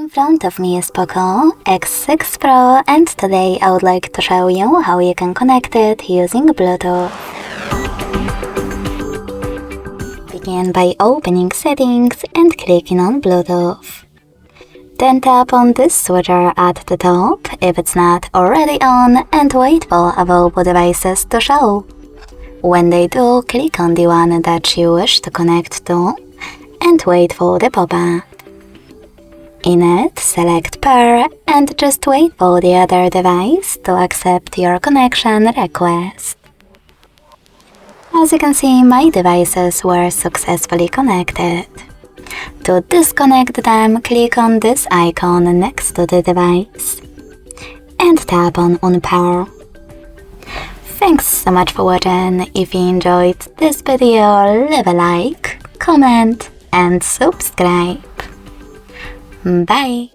In front of me is POCO X6 Pro, and today I would like to show you how you can connect it using Bluetooth. Begin by opening Settings and clicking on Bluetooth. Then tap on this switcher at the top if it's not already on and wait for available devices to show. When they do, click on the one that you wish to connect to and wait for the pop-up. In it, select Pair and just wait for the other device to accept your connection request. As you can see, my devices were successfully connected. To disconnect them, click on this icon next to the device and tap on Unpair. Thanks so much for watching. If you enjoyed this video, leave a like, comment and subscribe. Bye!